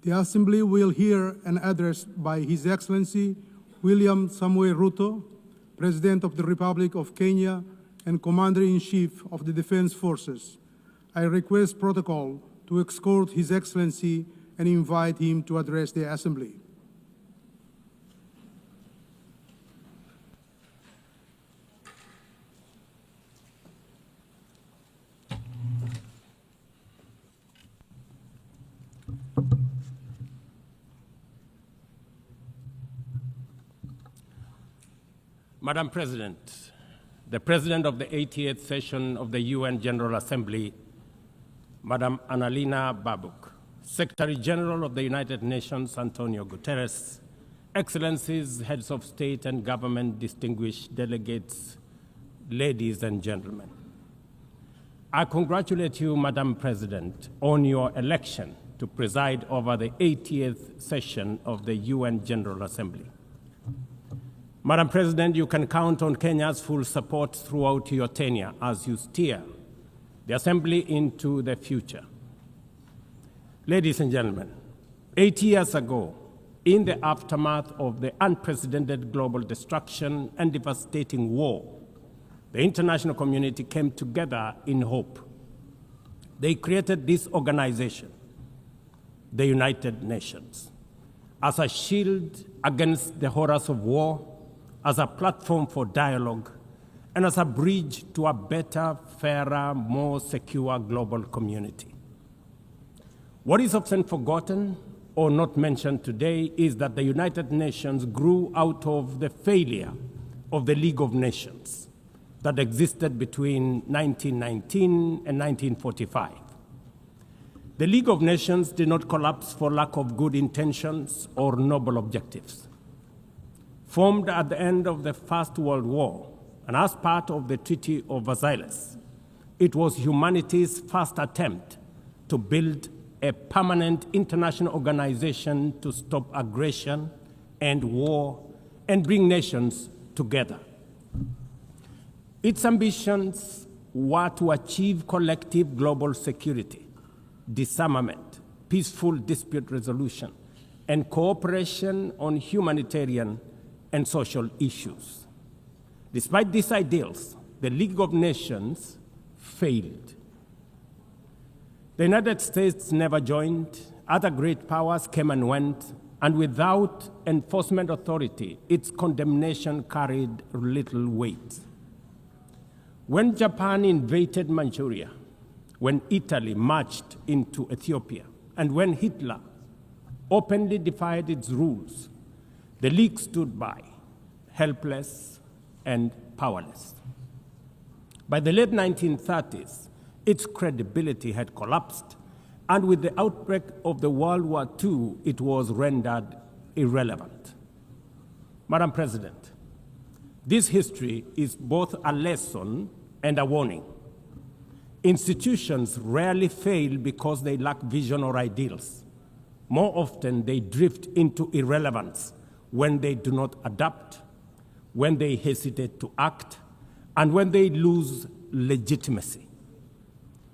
The Assembly will hear an address by His Excellency William Samuel Ruto, President of the Republic of Kenya and Commander-in-Chief of the Defense Forces. I request protocol to escort His Excellency and invite him to address the Assembly. Madam President, the President of the 88th session of the UN General Assembly, Madam Annalena Baerbock, Secretary General of the United Nations, Antonio Guterres, Excellencies, Heads of State and Government, distinguished delegates, ladies and gentlemen. I congratulate you, Madam President, on your election to preside over the 80th session of the UN General Assembly. Madam President, you can count on Kenya's full support throughout your tenure as you steer the Assembly into the future. Ladies and gentlemen, 8 years ago, in the aftermath of the unprecedented global destruction and devastating war, the international community came together in hope. They created this organization, the United Nations, as a shield against the horrors of war, as a platform for dialogue, and as a bridge to a better, fairer, more secure global community. What is often forgotten or not mentioned today is that the United Nations grew out of the failure of the League of Nations that existed between 1919 and 1945. The League of Nations did not collapse for lack of good intentions or noble objectives. Formed at the end of the First World War and as part of the Treaty of Versailles, it was humanity's first attempt to build a permanent international organization to stop aggression and war and bring nations together. Its ambitions were to achieve collective global security, disarmament, peaceful dispute resolution, and cooperation on humanitarian and social issues. Despite these ideals, the League of Nations failed. The United States never joined, other great powers came and went, and without enforcement authority, its condemnation carried little weight. When Japan invaded Manchuria, when Italy marched into Ethiopia, and when Hitler openly defied its rules, the League stood by, helpless and powerless. By the late 1930s, its credibility had collapsed, and with the outbreak of the World War II, it was rendered irrelevant. Madam President, this history is both a lesson and a warning. Institutions rarely fail because they lack vision or ideals. More often, they drift into irrelevance when they do not adapt, when they hesitate to act, and when they lose legitimacy.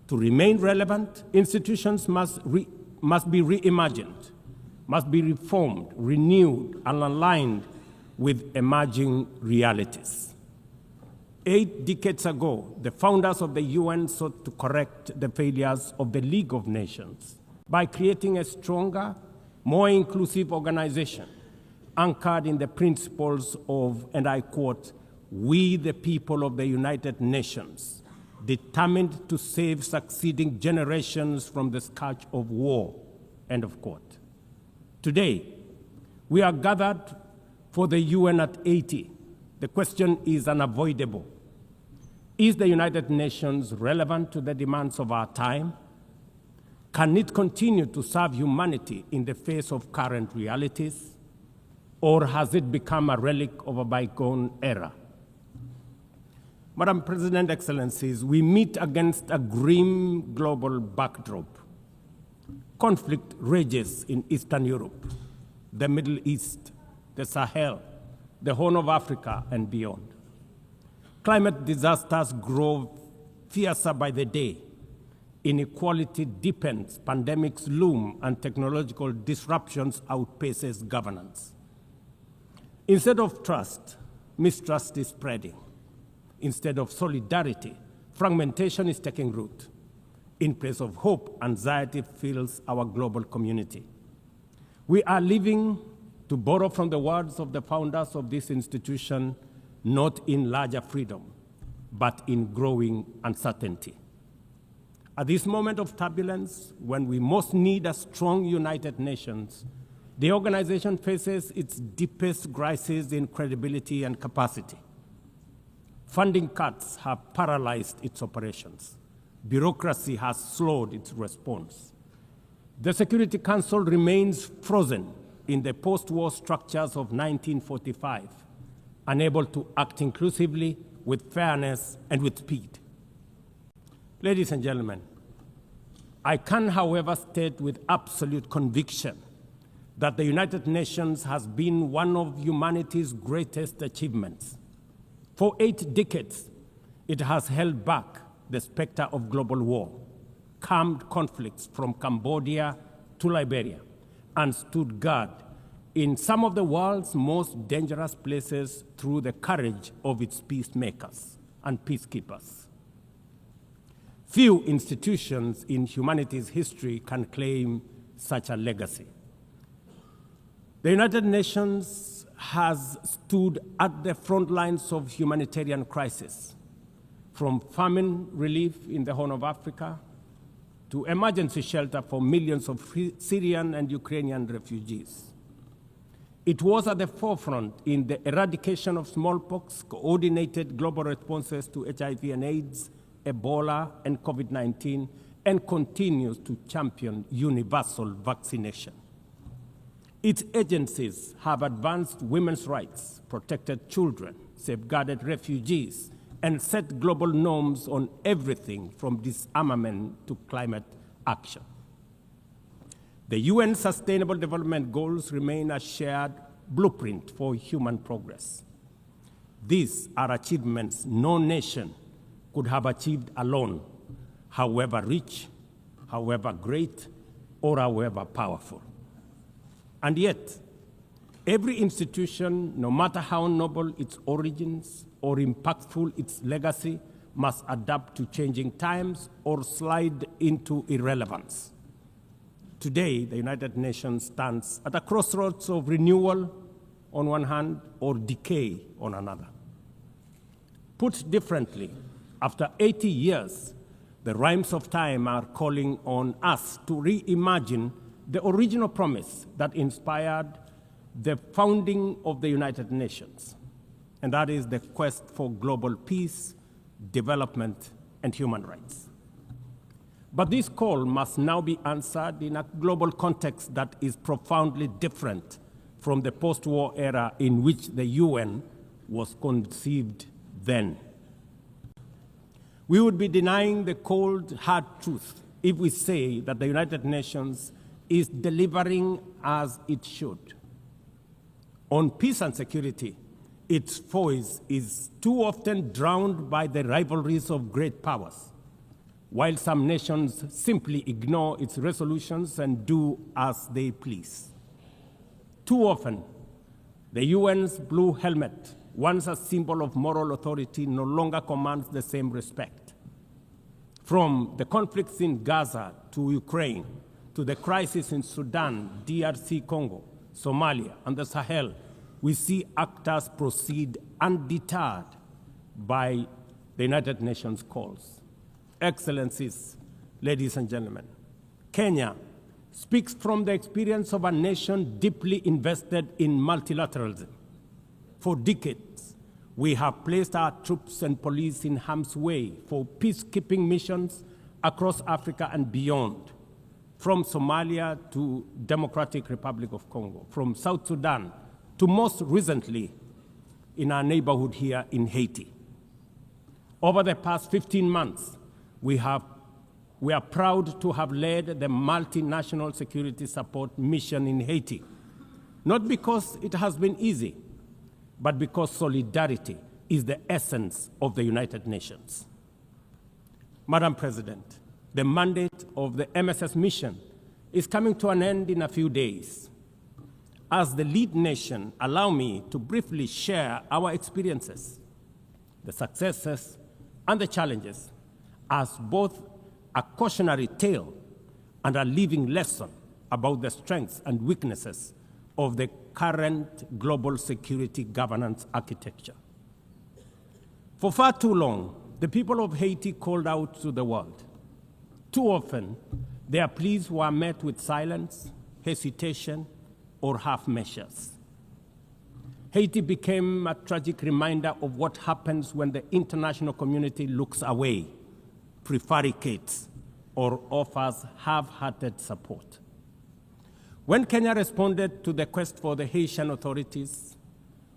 To remain relevant, institutions must be reimagined, must be reformed, renewed, and aligned with emerging realities. 8 decades ago, the founders of the UN sought to correct the failures of the League of Nations by creating a stronger, more inclusive organization anchored in the principles of, and I quote, "We the people of the United Nations, determined to save succeeding generations from the scourge of war," end of quote. Today, we are gathered for the UN at 80. The question is unavoidable. Is the United Nations relevant to the demands of our time? Can it continue to serve humanity in the face of current realities? Or has it become a relic of a bygone era? Madam President, Excellencies, we meet against a grim global backdrop. Conflict rages in Eastern Europe, the Middle East, the Sahel, the Horn of Africa, and beyond. Climate disasters grow fiercer by the day. Inequality deepens, pandemics loom, and technological disruptions outpaces governance. Instead of trust, mistrust is spreading. Instead of solidarity, fragmentation is taking root. In place of hope, anxiety fills our global community. We are living, to borrow from the words of the founders of this institution, not in larger freedom, but in growing uncertainty. At this moment of turbulence, when we most need a strong United Nations, the organization faces its deepest crisis in credibility and capacity. Funding cuts have paralyzed its operations. Bureaucracy has slowed its response. The Security Council remains frozen in the post-war structures of 1945, unable to act inclusively, with fairness, and with speed. Ladies and gentlemen, I can, however, state with absolute conviction that the United Nations has been one of humanity's greatest achievements. For 8 decades, it has held back the specter of global war, calmed conflicts from Cambodia to Liberia, and stood guard in some of the world's most dangerous places through the courage of its peacemakers and peacekeepers. Few institutions in humanity's history can claim such a legacy. The United Nations has stood at the front lines of humanitarian crisis, from famine relief in the Horn of Africa to emergency shelter for millions of Syrian and Ukrainian refugees. It was at the forefront in the eradication of smallpox, coordinated global responses to HIV and AIDS, Ebola, and COVID-19, and continues to champion universal vaccination. Its agencies have advanced women's rights, protected children, safeguarded refugees, and set global norms on everything from disarmament to climate action. The UN Sustainable Development Goals remain a shared blueprint for human progress. These are achievements no nation could have achieved alone, however rich, however great, or however powerful. And yet, every institution, no matter how noble its origins or impactful its legacy, must adapt to changing times or slide into irrelevance. Today, the United Nations stands at a crossroads of renewal on one hand or decay on another. Put differently, after 80 years, the rhymes of time are calling on us to reimagine the original promise that inspired the founding of the United Nations, and that is the quest for global peace, development, and human rights. But this call must now be answered in a global context that is profoundly different from the post-war era in which the UN was conceived then. We would be denying the cold, hard truth if we say that the United Nations is delivering as it should. On peace and security, its voice is too often drowned by the rivalries of great powers, while some nations simply ignore its resolutions and do as they please. Too often, the UN's blue helmet, once a symbol of moral authority, no longer commands the same respect. From the conflicts in Gaza to Ukraine, to the crisis in Sudan, DRC Congo, Somalia, and the Sahel, we see actors proceed undeterred by the United Nations calls. Excellencies, ladies and gentlemen, Kenya speaks from the experience of a nation deeply invested in multilateralism. For decades, we have placed our troops and police in harm's way for peacekeeping missions across Africa and beyond, from Somalia to Democratic Republic of Congo, from South Sudan to most recently in our neighborhood here in Haiti. Over the past 15 months, we are proud to have led the multinational security support mission in Haiti, not because it has been easy, but because solidarity is the essence of the United Nations. Madam President, the mandate of the MSS mission is coming to an end in a few days. As the lead nation, allow me to briefly share our experiences, the successes and the challenges, as both a cautionary tale and a living lesson about the strengths and weaknesses of the current global security governance architecture. For far too long, the people of Haiti called out to the world. Too often, their pleas were met with silence, hesitation, or half measures. Haiti became a tragic reminder of what happens when the international community looks away, prevaricates, or offers half-hearted support. When Kenya responded to the quest for the Haitian authorities,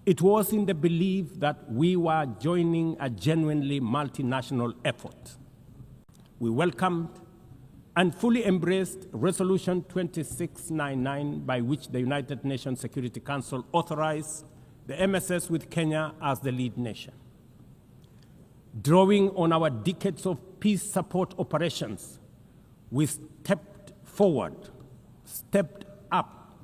it was in the belief that we were joining a genuinely multinational effort. We welcomed and fully embraced Resolution 2699, by which the United Nations Security Council authorized the MSS with Kenya as the lead nation. Drawing on our decades of peace support operations, we stepped forward, stepped up,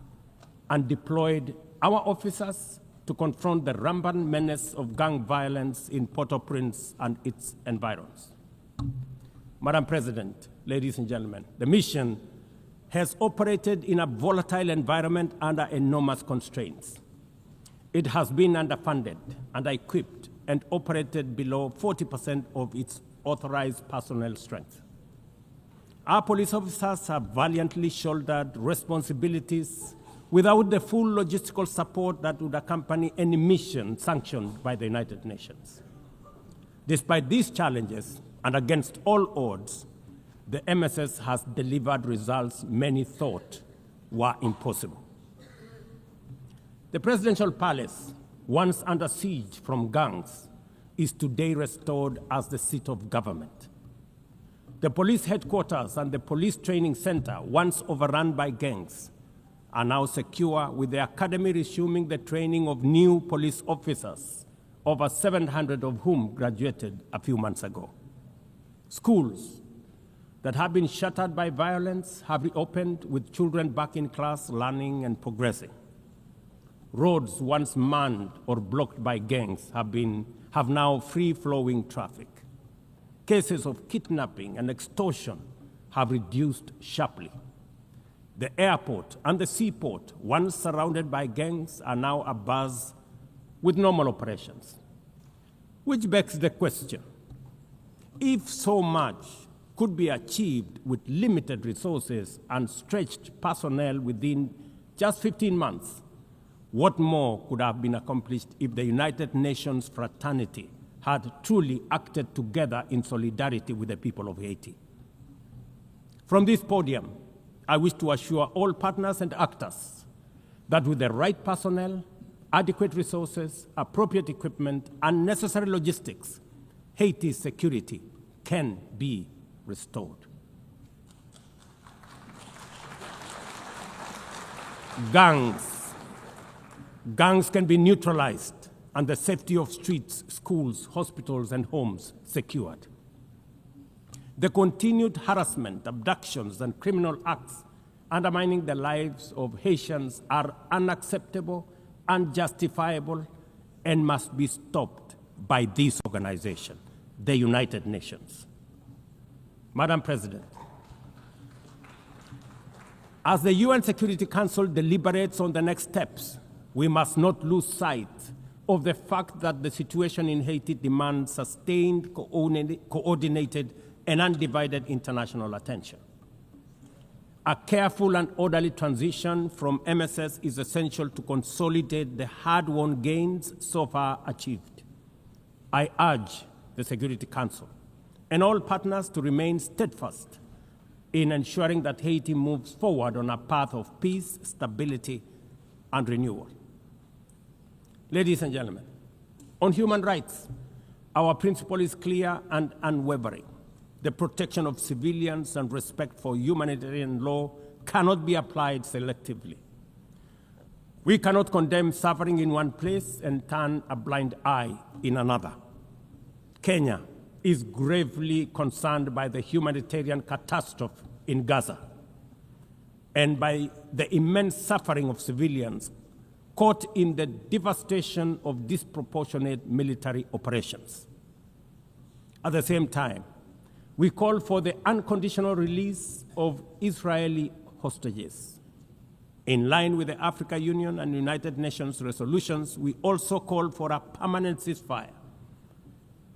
and deployed our officers to confront the rampant menace of gang violence in Port-au-Prince and its environs. Madam President, ladies and gentlemen, the mission has operated in a volatile environment under enormous constraints. It has been underfunded, under-equipped, and operated below 40% of its authorized personnel strength. Our police officers have valiantly shouldered responsibilities without the full logistical support that would accompany any mission sanctioned by the United Nations. Despite these challenges, and against all odds, the MSS has delivered results many thought were impossible. The presidential palace, once under siege from gangs, is today restored as the seat of government. The police headquarters and the police training center, once overrun by gangs, are now secure, with the academy resuming the training of new police officers, over 700 of whom graduated a few months ago. Schools that have been shattered by violence have reopened, with children back in class, learning and progressing. Roads once manned or blocked by gangs have now free-flowing traffic. Cases of kidnapping and extortion have reduced sharply. The airport and the seaport, once surrounded by gangs, are now abuzz with normal operations. Which begs the question, if so much could be achieved with limited resources and stretched personnel within just 15 months, what more could have been accomplished if the United Nations fraternity had truly acted together in solidarity with the people of Haiti? From this podium, I wish to assure all partners and actors that with the right personnel, adequate resources, appropriate equipment, and necessary logistics, Haiti's security can be restored. Gangs can be neutralized and the safety of streets, schools, hospitals, and homes secured. The continued harassment, abductions, and criminal acts undermining the lives of Haitians are unacceptable, unjustifiable, and must be stopped by this organization, the United Nations. Madam President, as the UN Security Council deliberates on the next steps, we must not lose sight of the fact that the situation in Haiti demands sustained, coordinated, and undivided international attention. A careful and orderly transition from MSS is essential to consolidate the hard-won gains so far achieved. I urge the Security Council and all partners to remain steadfast in ensuring that Haiti moves forward on a path of peace, stability, and renewal. Ladies and gentlemen, on human rights, our principle is clear and unwavering. The protection of civilians and respect for humanitarian law cannot be applied selectively. We cannot condemn suffering in one place and turn a blind eye in another. Kenya, is gravely concerned by the humanitarian catastrophe in Gaza and by the immense suffering of civilians caught in the devastation of disproportionate military operations. At the same time, we call for the unconditional release of Israeli hostages. In line with the African Union and United Nations resolutions, we also call for a permanent ceasefire,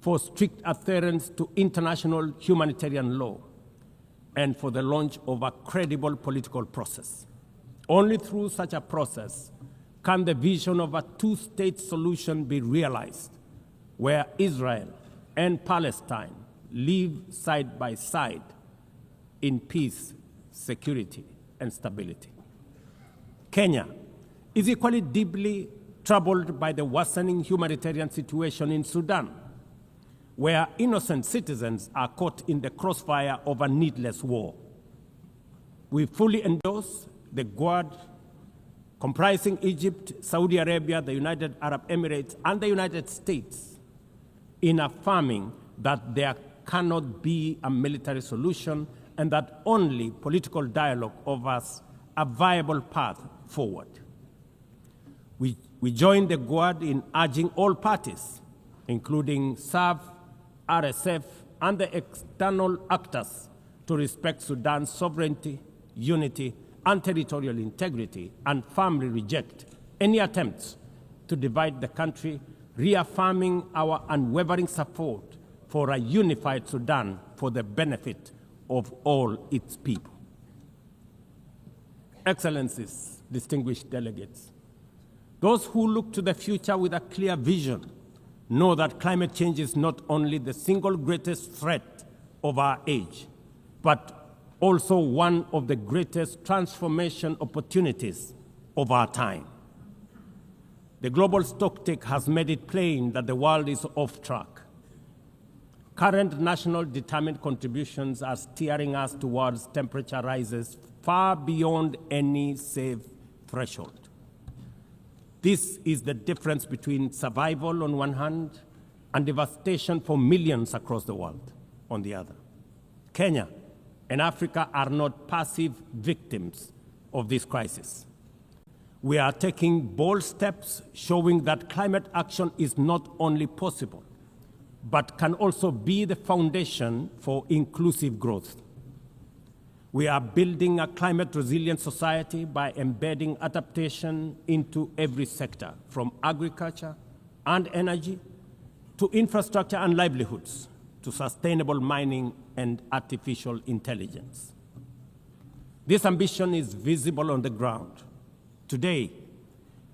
for strict adherence to international humanitarian law, and for the launch of a credible political process. Only through such a process can the vision of a two-state solution be realized, where Israel and Palestine live side by side in peace, security, and stability. Kenya is equally deeply troubled by the worsening humanitarian situation in Sudan, where innocent citizens are caught in the crossfire of a needless war. We fully endorse the Quad, comprising Egypt, Saudi Arabia, the United Arab Emirates, and the United States, in affirming that there cannot be a military solution and that only political dialogue offers a viable path forward. We join the Quad in urging all parties, including SAF, RSF, and the external actors, to respect Sudan's sovereignty, unity, and territorial integrity, and firmly reject any attempts to divide the country, reaffirming our unwavering support for a unified Sudan for the benefit of all its people. Excellencies, distinguished delegates, those who look to the future with a clear vision know that climate change is not only the single greatest threat of our age, but also one of the greatest transformation opportunities of our time. The global stocktake has made it plain that the world is off track. Current national determined contributions are steering us towards temperature rises far beyond any safe threshold. This is the difference between survival on one hand and devastation for millions across the world on the other. Kenya and Africa are not passive victims of this crisis. We are taking bold steps showing that climate action is not only possible, but can also be the foundation for inclusive growth. We are building a climate-resilient society by embedding adaptation into every sector, from agriculture and energy to infrastructure and livelihoods, to sustainable mining and artificial intelligence. This ambition is visible on the ground. Today,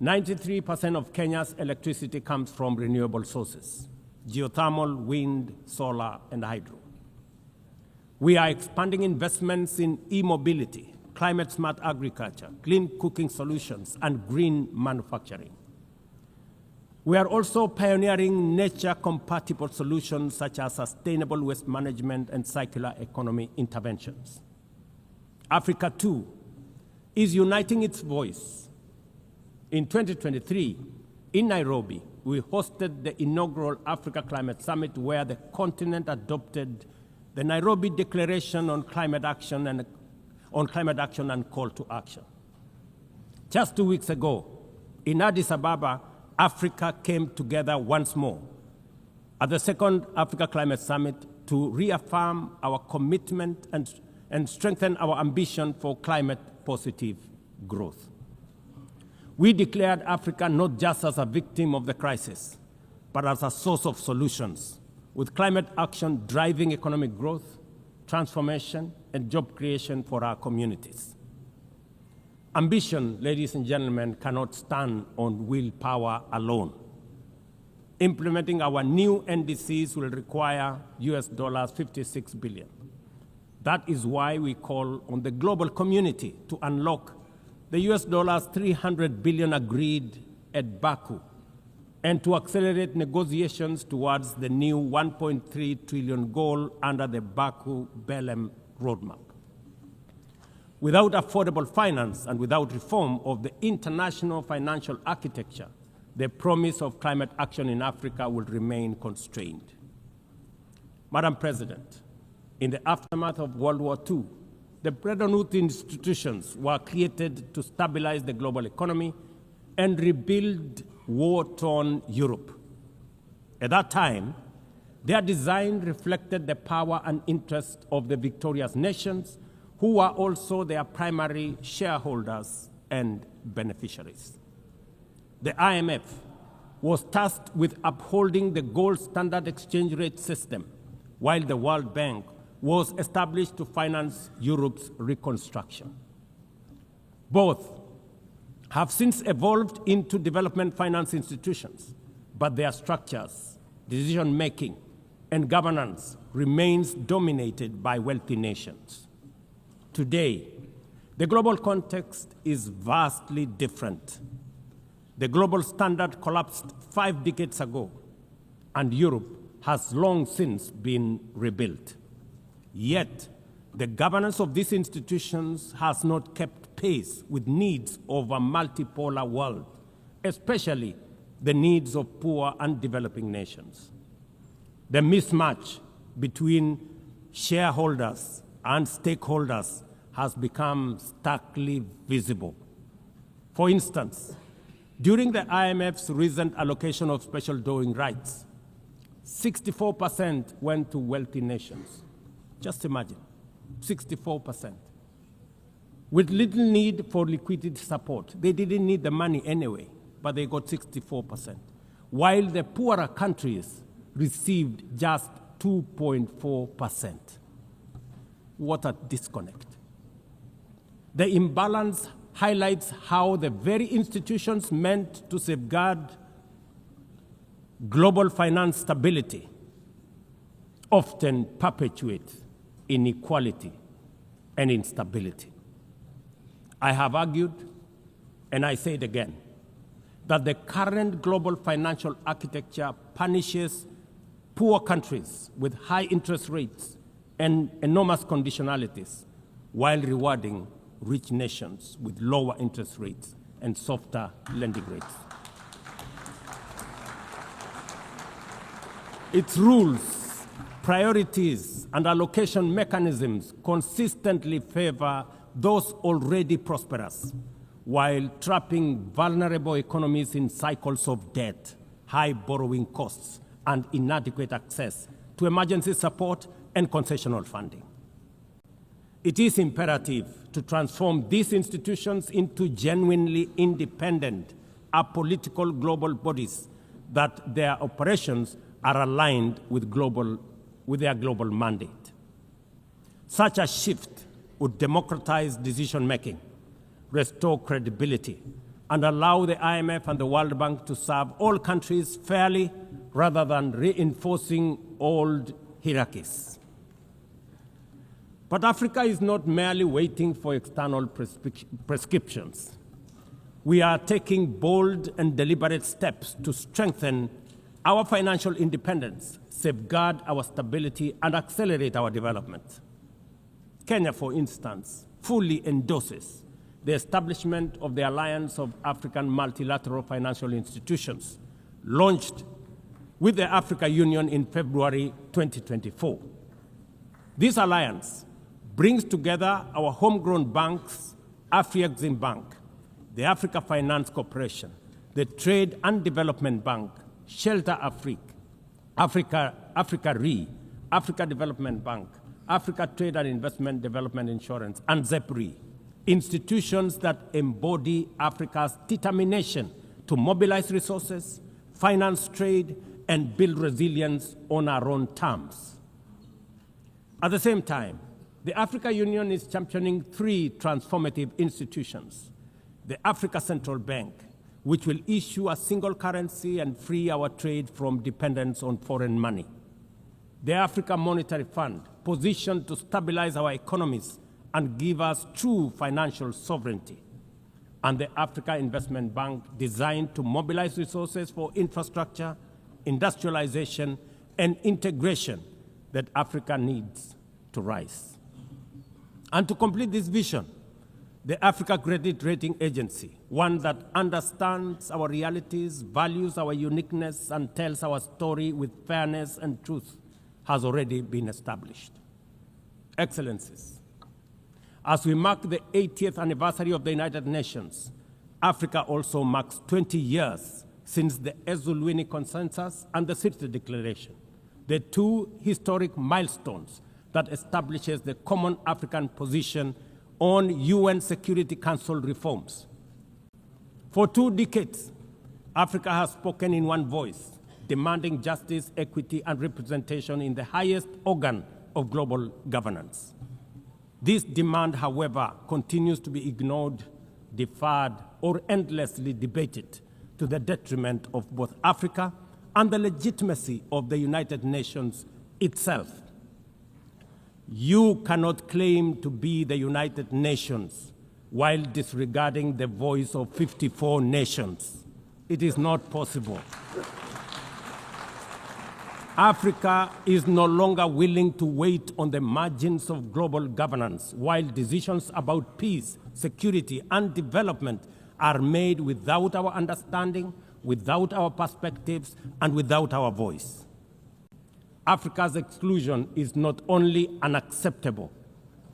93% of Kenya's electricity comes from renewable sources: geothermal, wind, solar, and hydro. We are expanding investments in e-mobility, climate-smart agriculture, clean cooking solutions, and green manufacturing. We are also pioneering nature-compatible solutions such as sustainable waste management and circular economy interventions. Africa, too, is uniting its voice. In 2023, in Nairobi, we hosted the inaugural Africa Climate Summit, where the continent adopted the Nairobi Declaration on Climate Action and Call to Action. Just 2 weeks ago, in Addis Ababa, Africa came together once more at the second Africa Climate Summit to reaffirm our commitment and strengthen our ambition for climate-positive growth. We declared Africa not just as a victim of the crisis, but as a source of solutions, with climate action driving economic growth, transformation, and job creation for our communities. Ambition, ladies and gentlemen, cannot stand on willpower alone. Implementing our new NDCs will require $56 billion. That is why we call on the global community to unlock the $300 billion agreed at Baku, and to accelerate negotiations towards the new $1.3 trillion goal under the Baku-Belém roadmap. Without affordable finance and without reform of the international financial architecture, the promise of climate action in Africa will remain constrained. Madam President, in the aftermath of World War II, the Bretton Woods institutions were created to stabilize the global economy and rebuild war-torn Europe. At that time, their design reflected the power and interest of the victorious nations, who were also their primary shareholders and beneficiaries. The IMF was tasked with upholding the gold standard exchange rate system, while the World Bank was established to finance Europe's reconstruction. Both have since evolved into development finance institutions, but their structures, decision-making, and governance remains dominated by wealthy nations. Today, the global context is vastly different. The global standard collapsed 5 decades ago, and Europe has long since been rebuilt. Yet, the governance of these institutions has not kept pace with needs of a multipolar world, especially the needs of poor and developing nations. The mismatch between shareholders and stakeholders has become starkly visible. For instance, during the IMF's recent allocation of special drawing rights, 64% went to wealthy nations. Just imagine, 64%. With little need for liquidity support. They didn't need the money anyway, but they got 64%. While the poorer countries received just 2.4%. What a disconnect. The imbalance highlights how the very institutions meant to safeguard global finance stability often perpetuate inequality and instability. I have argued, and I say it again, that the current global financial architecture punishes poor countries with high interest rates and enormous conditionalities, while rewarding rich nations with lower interest rates and softer lending rates. Its rules, priorities, and allocation mechanisms consistently favor those already prosperous, while trapping vulnerable economies in cycles of debt, high borrowing costs, and inadequate access to emergency support and concessional funding. It is imperative to transform these institutions into genuinely independent, apolitical global bodies that their operations are aligned with their global mandate. Such a shift would democratize decision-making, restore credibility, and allow the IMF and the World Bank to serve all countries fairly rather than reinforcing old hierarchies. But Africa is not merely waiting for external prescriptions. We are taking bold and deliberate steps to strengthen our financial independence, safeguard our stability, and accelerate our development. Kenya, for instance, fully endorses the establishment of the Alliance of African Multilateral Financial Institutions, launched with the Africa Union in February 2024. This alliance brings together our homegrown banks, Afrexim Bank, the Africa Finance Corporation, the Trade and Development Bank, Shelter Africa Re, Africa Development Bank, Africa Trade and Investment Development Insurance, and ZEPRI, institutions that embody Africa's determination to mobilize resources, finance trade, and build resilience on our own terms. At the same time, the Africa Union is championing 3 transformative institutions: the Africa Central Bank, which will issue a single currency and free our trade from dependence on foreign money; the Africa Monetary Fund, positioned to stabilize our economies and give us true financial sovereignty; and the Africa Investment Bank, designed to mobilize resources for infrastructure, industrialization, and integration that Africa needs to rise. And to complete this vision, the Africa Credit Rating Agency, one that understands our realities, values our uniqueness, and tells our story with fairness and truth, has already been established. Excellencies, as we mark the 80th anniversary of the United Nations, Africa also marks 20 years since the Ezulwini Consensus and the City Declaration, the two historic milestones that establishes the common African position on UN Security Council reforms. For 2 decades, Africa has spoken in one voice, demanding justice, equity, and representation in the highest organ of global governance. This demand, however, continues to be ignored, deferred, or endlessly debated to the detriment of both Africa and the legitimacy of the United Nations itself. You cannot claim to be the United Nations while disregarding the voice of 54 nations. It is not possible. Africa is no longer willing to wait on the margins of global governance while decisions about peace, security, and development are made without our understanding, without our perspectives, and without our voice. Africa's exclusion is not only unacceptable,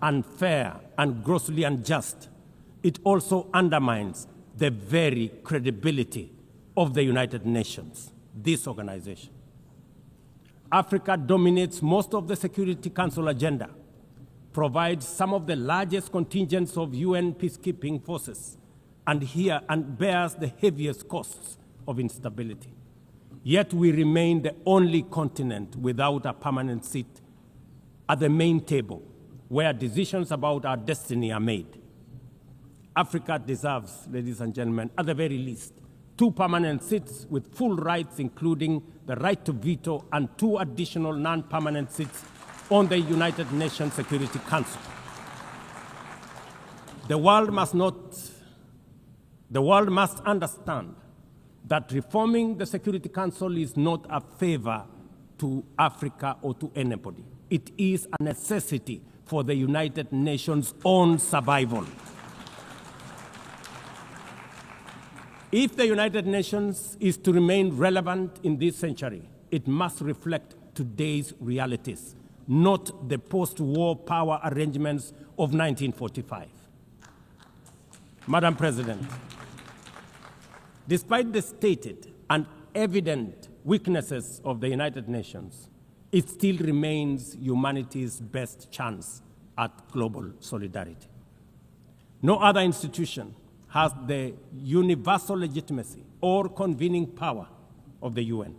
unfair, and grossly unjust, it also undermines the very credibility of the United Nations, this organization. Africa dominates most of the Security Council agenda, provides some of the largest contingents of UN peacekeeping forces, and bears the heaviest costs of instability. Yet we remain the only continent without a permanent seat at the main table where decisions about our destiny are made. Africa deserves, ladies and gentlemen, at the very least, 2 permanent seats with full rights, including the right to veto, and 2 additional non-permanent seats on the United Nations Security Council. The world must understand that reforming the Security Council is not a favor to Africa or to anybody. It is a necessity for the United Nations' own survival. If the United Nations is to remain relevant in this century, it must reflect today's realities, not the post-war power arrangements of 1945. Madam President, despite the stated and evident weaknesses of the United Nations, it still remains humanity's best chance at global solidarity. No other institution has the universal legitimacy or convening power of the UN.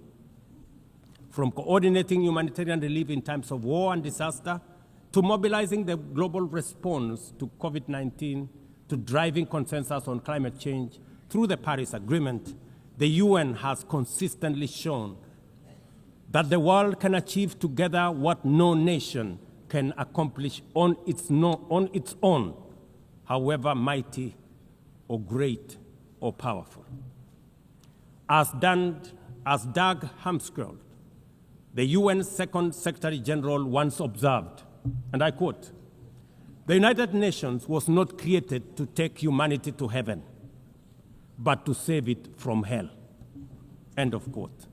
From coordinating humanitarian relief in times of war and disaster, to mobilizing the global response to COVID-19, to driving consensus on climate change, through the Paris Agreement, the UN has consistently shown that the world can achieve together what no nation can accomplish on its own, however mighty or great or powerful. As Doug Hammarskjöld, the UN's Second Secretary General, once observed, and I quote, "The United Nations was not created to take humanity to heaven, but to save it from hell." End of quote.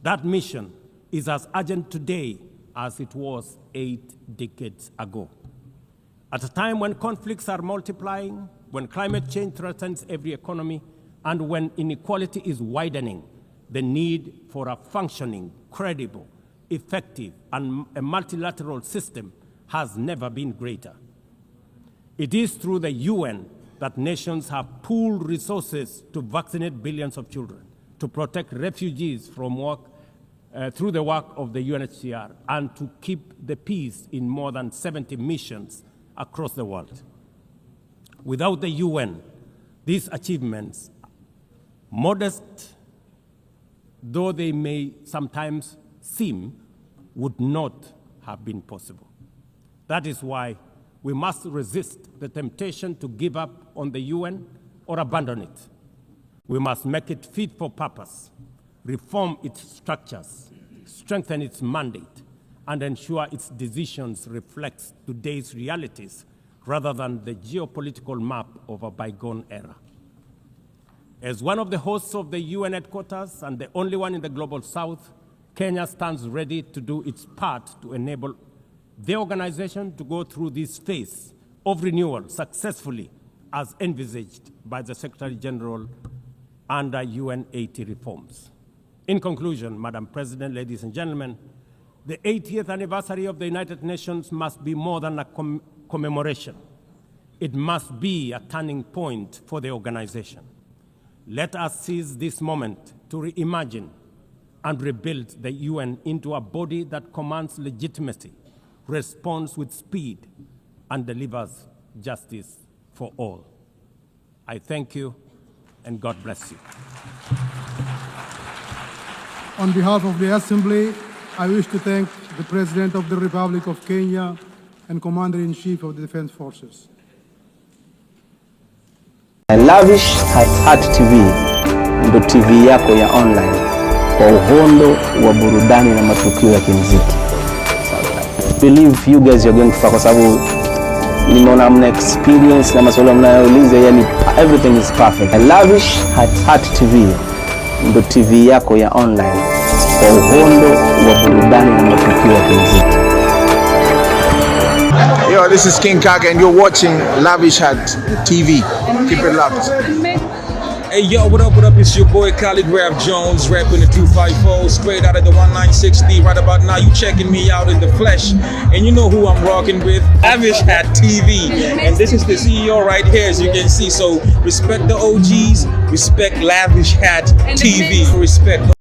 That mission is as urgent today as it was 8 decades ago. At a time when conflicts are multiplying, when climate change threatens every economy, and when inequality is widening, the need for a functioning, credible, effective, and a multilateral system has never been greater. It is through the UN that nations have pooled resources to vaccinate billions of children, to protect refugees from through the work of the UNHCR, and to keep the peace in more than 70 missions across the world. Without the UN, these achievements, modest though they may sometimes seem, would not have been possible. That is why we must resist the temptation to give up on the UN or abandon it. We must make it fit for purpose, reform its structures, strengthen its mandate, and ensure its decisions reflect today's realities rather than the geopolitical map of a bygone era. As one of the hosts of the UN headquarters and the only one in the Global South, Kenya stands ready to do its part to enable the organization to go through this phase of renewal successfully as envisaged by the Secretary General under UN Haiti reforms. In conclusion, Madam President, ladies and gentlemen, the 80th anniversary of the United Nations must be more than a commemoration. It must be a turning point for the organization. Let us seize this moment to reimagine and rebuild the UN into a body that commands legitimacy, responds with speed, and delivers justice for all. I thank you, and God bless you. On behalf of the Assembly, I wish to thank the President of the Republic of Kenya and Commander-in-Chief of the Defense Forces. Lavish at TV ndo TV yako ya online kwa uhondo wa burudani na matukio ya kimuziki. Believe you guys you're going to fuck kwa sababu nimeona mna experience na maswali mnayouliza, yani everything is perfect. Lavish at TV ndo TV yako ya online kwa uhondo wa burudani na matukio ya kimuziki. Yo, this is King Kaka and you're watching Lavish Hat TV. Keep it locked. Hey yo, what up, it's your boy Khalid Rap Jones, rapping the 254, straight out of the 1960. Right about now, you checking me out in the flesh, and you know who I'm rocking with, Lavish Hat TV. And this is the CEO right here, as you can see. So respect the OGs, respect Lavish Hat TV, respect